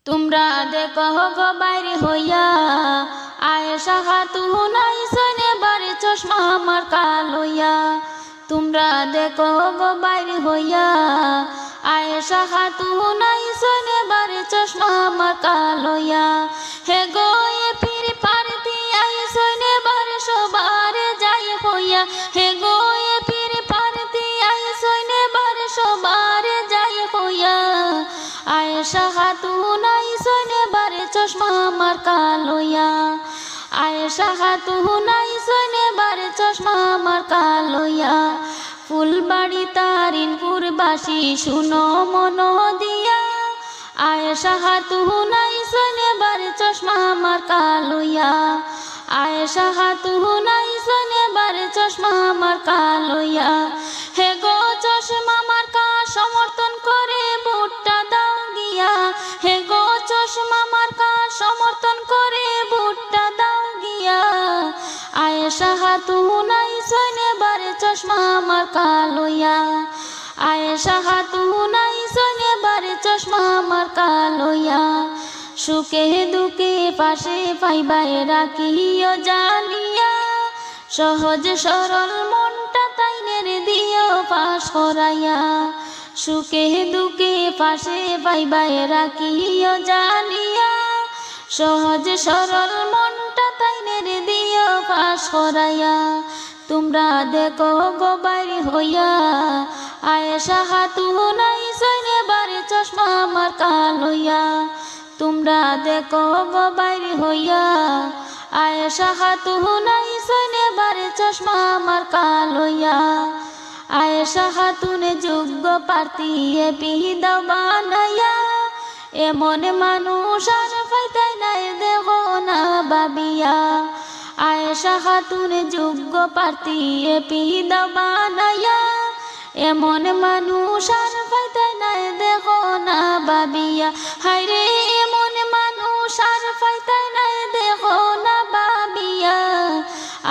তোমরা দেখো গো বাইরে হইয়া আয়েশা খাতুন আইসেন এবারে চশমা আমার কালইয়া। তোমরা দেখো গো বাইরে হইয়া আয়েশা খাতুন আইসেন এবারে চশমা আমার কালইয়া। হে গো এ পীর পারতি আইসেন এবারে সবারে যাই হইয়া। হে গো এ পীর পারতি আইসেন এবারে সবারে যাই হইয়া। আয়েশা খাতুন আইসেন এবারে চশমা আমার কালইয়া। আয়েশা খাতুন আইসেন এবারে চশমা আমার কালইয়া। ফুলবাড়ি তারিনপুরবাসী শুনো মন দিয়া আয়েশা খাতুন আইসেন এবারে চশমা আমার কালইয়া। আয়েশা খাতুন আইসেন এবারে চশমা আমার কালইয়া। হে গো চশমা আমার কা সমর্থন করে ভোটটা দাও গিয়া। হে গো চশমা আমার কা সমর্থন করে ভোটটা দাও গিয়া। আয়েশা খাতুন আইসেন এবারে চশমা আমার কালইয়া। আয়েশা খাতুন আইসেন এবারে চশমা আমার কালইয়া। সুখে দুঃখে পাশে পাইবাই রাখিও জানিয়া। সহজ সরল মনটা তাইনের দিও পাশ করাইয়া। সুখে দুঃখে পাশে পাইবাই রাখিও জানিয়া। সহজ সরল মনটা তাইনের দিও পাশ করাইয়া। তোমরা দেখো গো বাইরে হইয়া আয়েশা খাতুন আইসেন এবারে চশমা আমার কালইয়া। তোমরা দেখো গো বাইরে হইয়া আয়েশা খাতুন আইসেন এবারে চশমা আমার কালইয়া। আয়েশা খাতুনে যোগ্য প্রার্থী এপি দাও বানাইয়া। এমন মানুষ আর পাইতে নাই দেখো না ভাবিয়া। আয়েশা খাতুনে যোগ্য প্রার্থী এপি দাও বানাইয়া। এমন মানুষ আর পাইতে নাই দেখো না ভাবিয়া। হায়রে এমন মানুষ আর পাইতে নাই দেখো না ভাবিয়া।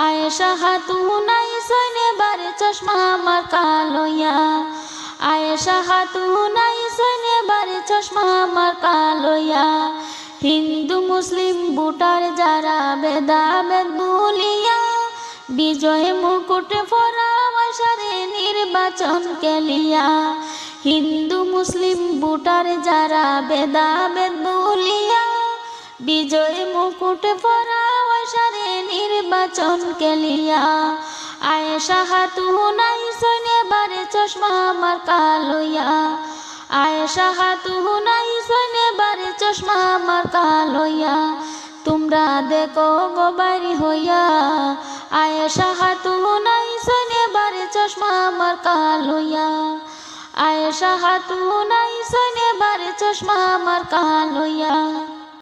আয়েশা খাতুন আইসেন এবারে চশমা আমার কালইয়া। আয়েশা খাতুন আইসেন এবারে চশমা আমার কালইয়া। হিন্দু মুসলিম ভোটার যারা ভেদাভেদ ভুলিয়া বিজয় মুকুট পরা আশারে নির্বাচন কেলিয়া। হিন্দু মুসলিম ভোটার যারা ভেদাভেদ ভুলিয়া বিজয় মুকুট পরা আশারে নির্বাচন কেলিয়া। আয়েশা খাতুন আইসেন এবারে চশমা আমার কালইয়া। আয়েশা খাতুন আইসেন এবারে চশমা আমার কালইয়া। তোমরা দেখো গো বাইরে হইয়া আয়েশা খাতুন আইসেন এবারে চশমা আমার কালইয়া। আয়েশা খাতুন আইসেন এবারে চশমা আমার কালইয়া।